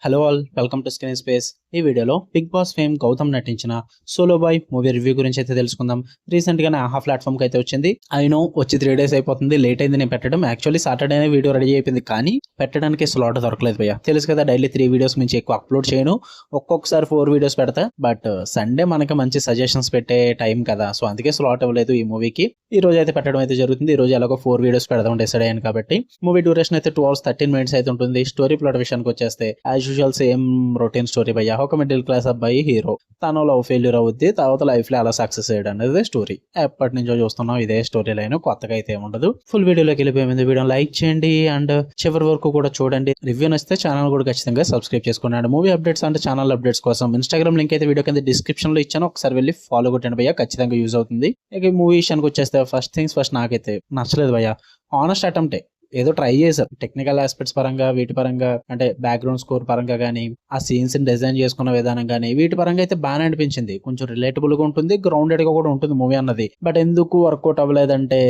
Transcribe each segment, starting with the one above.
Hello all, welcome to screen space. ఈ వీడియోలో big boss fame Gautam నటించిన సోలో బాయ్ మూవీ రివ్యూ గురించి అయితే తెలుసుకుందాం. రీసెంట్ గానే ఆహా ప్లాట్ఫామ్ కి అయితే వచ్చింది. అయినో వచ్చి 3 days అయిపోతుంది, లేట్ అయింది నేను పెట్టడం. యాక్చువల్లీ సాటర్డేనే వీడియో రెడీ అయిపోయింది, కానీ పెట్టడానికి స్లాట్ దొరకలేదు భయ్య. తెలుసు కదా, డైలీ 3 వీడియోస్ నుంచి ఎక్కువ అప్లోడ్ చేయను, ఒక్కొక్కసారి 4 వీడియోస్ పెడతా. బట్ సండే మనకి మంచి సజెషన్స్ పెట్టే టైం కదా, సో అందుకే స్లాట్ అవ్వలేదు ఈ మూవీకి. ఈ రోజు అయితే పెట్టడం అయితే జరుగుతుంది. ఈ రోజు ఎలాగో 4 వీడియోస్ పెడదాం డిసైడ్ అయ్యాను కాబట్టి. మూవీ డ్యూరేషన్ అయితే 2 hours 13 minutes అయితే ఉంటుంది. స్టోరీ ప్లాట్ విషయానికి వచ్చేస్తే as usual same routine story భయ్య. ఒక మిడిల్ క్లాస్ అబ్బాయి హీరో, తను లవ్ ఫెయిల్యూర్ అవుద్ది, తర్వాత లైఫ్ లో ఎలా సక్సెస్ అయ్యాడు అనేది స్టోరీ. ఎప్పటి నుంచో చూస్తున్నాం ఇదే స్టోరీ లైన్, కొత్తగా అయితే ఏముండదు. ఫుల్ వీడియోలోకి వెళ్ళిపోయింది. వీడియో లైక్ చేయండి అండ్ చివరి వరకు కూడా చూడండి. రివ్యూ నచ్చితే ఛానల్ కూడా ఖచ్చితంగా సబ్స్క్రైబ్ చేసుకున్నాడు. మూవీ అప్డేట్స్ అంటే ఛానల్ అప్డేట్స్ కోసం ఇన్స్టాగ్రామ్ లింక్ అయితే వీడియో కింద డిస్క్రిప్షన్ లో ఇచ్చాను, ఒకసారి వెళ్ళి ఫాలో కొట్టండి భయ్య, ఖచ్చితంగా యూజ్ అవుతుంది. ఇక మూవీ విషయానికి వచ్చేస్తే ఫస్ట్ థింగ్స్ ఫస్ట్, నాకైతే నచ్చలేదు భయ్య. హానెస్ట్ అటెంప్టే, ఏదో ట్రై చేశారు టెక్నికల్ ఆస్పెక్ట్స్ పరంగా, వీటి పరంగా అంటే బ్యాక్గ్రౌండ్ స్కోర్ పరంగా కానీ, ఆ సీన్స్ ని డిజైన్ చేసుకున్న విధానం కానీ, వీటి పరంగా అయితే బాగానే అనిపించింది. కొంచెం రిలేటబుల్ గా ఉంటుంది, గ్రౌండెడ్ గా కూడా ఉంటుంది మూవీ అన్నది. బట్ ఎందుకు వర్కౌట్ అవ్వలేదంటే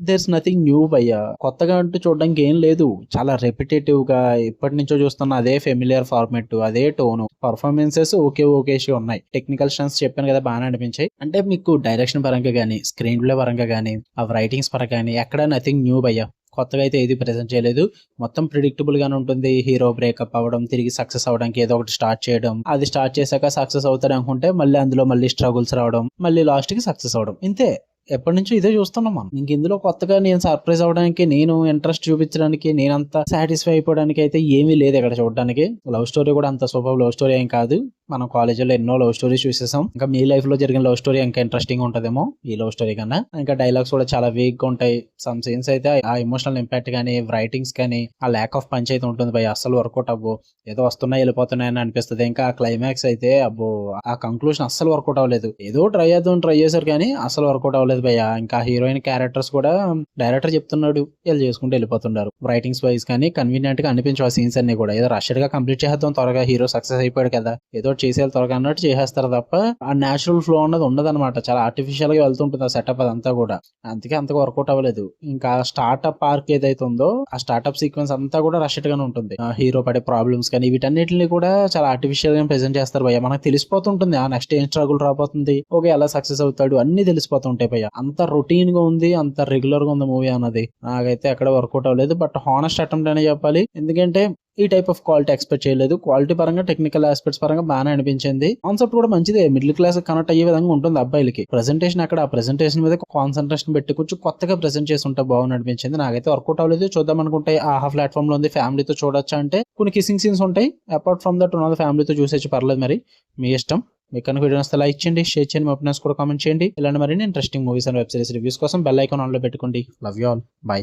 దేర్స్ నథింగ్ న్యూ భయ్య. కొత్తగా అంటూ చూడడానికి ఏం లేదు, చాలా రెపిటేటివ్ గా ఇప్పటి నుంచో చూస్తున్న అదే ఫెమిలియర్ ఫార్మెట్, అదే టోను, పర్ఫార్మెన్సెస్ ఓకేసి ఉన్నాయి. టెక్నికల్ స్టన్స్ చెప్పాను కదా, బాగానే అనిపించాయి. అంటే మీకు డైరెక్షన్ పరంగా కానీ, స్క్రీన్ ప్లే పరంగా కానీ, ఆ రైటింగ్స్ పరంగా కానీ ఎక్కడ నథింగ్ న్యూ భయ్య. కొత్తగా అయితే ఏది ప్రెజెంట్ చేయలేదు, మొత్తం ప్రిడిక్టబుల్ గానే ఉంటుంది. హీరో బ్రేకప్ అవ్వడం, తిరిగి సక్సెస్ అవడానికి ఏదో ఒకటి స్టార్ట్ చేయడం, అది స్టార్ట్ చేశాక సక్సెస్ అవుతాడు అనుకుంటే మళ్ళీ అందులో మళ్ళీ స్ట్రగుల్స్ రావడం, మళ్ళీ లాస్ట్ కి సక్సెస్ అవడం, ఇంతే. ఎప్పటి నుంచో ఇదే చూస్తున్నాం మనం. ఇంక ఇందులో కొత్తగా నేను సర్ప్రైజ్ అవడానికి, నేను ఇంట్రెస్ట్ చూపించడానికి, నేనంతా సాటిస్ఫై అయిపోవడానికి అయితే ఏమీ లేదు ఇక్కడ చూడడానికి. లవ్ స్టోరీ కూడా అంత సూపర్ లవ్ స్టోరీ ఏం కాదు. మనం కాలేజీలో ఎన్నో లవ్ స్టోరీస్ చూసేసాం. ఇంకా మీ లైఫ్ లో జరిగిన లవ్ స్టోరీ ఇంకా ఇంట్రెస్టింగ్ ఉంటదేమో ఈ లవ్ స్టోరీ కన్నా. ఇంకా డైలాగ్స్ కూడా చాలా వీక్ గా ఉంటాయి. సమ్ సీన్స్ అయితే ఆ ఎమోషనల్ ఇంపాక్ట్ కానీ, రైటింగ్స్ కానీ, ఆ ల్యాక్ ఆఫ్ పంచ్ అయితే ఉంటుంది భయ. అస్సలు వర్కౌట్ అవ్వు, ఏదో వస్తున్నాయి వెళ్ళిపోతున్నాయని అనిపిస్తుంది. ఇంకా ఆ క్లైమాక్స్ అయితే అబ్బో, ఆ కంక్లూషన్ అస్సలు వర్కౌట్ అవ్వలేదు. ఏదో ట్రై చేశారు కానీ అసలు వర్కౌట్ అవ్వలేదు భయ్య. ఇంకా హీరోయిన్ క్యారెక్టర్స్ కూడా డైరెక్టర్ చెప్తున్నాడు, వీళ్ళు చేసుకుంటూ వెళ్ళిపోతున్నారు. రైటింగ్స్ వైజ్ కానీ కన్వీనియంట్ గా అనిపించు ఆ సీన్స్ అన్ని కూడా. ఏదో రష్డ్ గా కంప్లీట్ చేద్దాం త్వరగా, హీరో సక్సెస్ అయిపోయాడు కదా, ఏదో చేసేయాలి త్వరగా అన్నట్టు చేసేస్తారు తప్ప ఆ నేచురల్ ఫ్లో అన్నది ఉండదన్నమాట. చాలా ఆర్టిఫిషియల్ గా వెళ్తుంటుంది ఆ సెటప్ అదంతా కూడా. అందుకే అంతగా వర్కౌట్ అవ్వలేదు. ఇంకా స్టార్ట్అప్ ఆర్క్ ఏదైతే ఉందో, ఆ స్టార్ట్అప్ సీక్వెన్స్ అంతా కూడా రష్డ్ గానే ఉంటుంది. హీరో పడే ప్రాబ్లమ్స్ కానీ వీటన్నిటిని కూడా చాలా ఆర్టిఫిషియల్ గా ప్రెజెంట్ చేస్తారు భయ్య. మనకు తెలిసిపోతుంటుంది ఆ నెక్స్ట్ ఏం స్ట్రగుల్ రాబోతుంది, ఓకే ఎలా సక్సెస్ అవుతాడు, అన్ని తెలిసిపోతుంటాయి భయ్య. అంత రొటీన్ గా ఉంది, అంత రెగ్యులర్ గా ఉంది మూవీ అన్నది. నాకైతే ఎక్కడ వర్కౌట్ అవ్వలేదు. బట్ హానెస్ట్ అటెంప్ట్ అనే చెప్పాలి, ఎందుకంటే ఈ టైప్ ఆఫ్ క్వాలిటీ ఎక్స్పెక్ట్ చేయలేదు. క్వాలిటీ పరంగా, టెక్నికల్ ఆస్పెక్ట్స్ పరంగా బాగానే అనిపించింది. కాన్సెప్ట్ కూడా మంచిదే, మిడిల్ క్లాస్ కనెక్ట్ అయ్యే విధంగా ఉంటుంది అబ్బాయిలకి. ప్రెజెంటేషన్ అక్కడ ఆ ప్రెజెంటేషన్ మీద కాన్సన్ట్రేషన్ పెట్టి కొంచెం కొత్తగా ప్రెజెంట్ చేసి ఉంటే బాగుంది అనిపించింది. నాకైతే వర్కౌట్ అవ్వలేదు. చూద్దాం అనుకుంటే ఆహా ప్లాట్ఫామ్ లో ఉంది, ఫ్యామిలీతో చూడొచ్చా అంటే కొన్ని కిసింగ్ సీన్స్ ఉంటాయి. అపార్ట్ ఫ్రమ్ దట్ ఉన్న ఫ్యామిలీతో చూసేసి పర్లేదు, మరి మీ ఇష్టం. మీకు కనుక వీడియో వస్తే లైక్ చేయండి, షేర్ చేయండి, మీ ఒపీనియన్స్ కూడా కామెంట్ చేయండి. ఇలాంటి మరిన్ని interesting movies and web series reviews కోసం బెల్ ఐకాన్ ఆన్ లో పెట్టుకోండి. Love you all, by.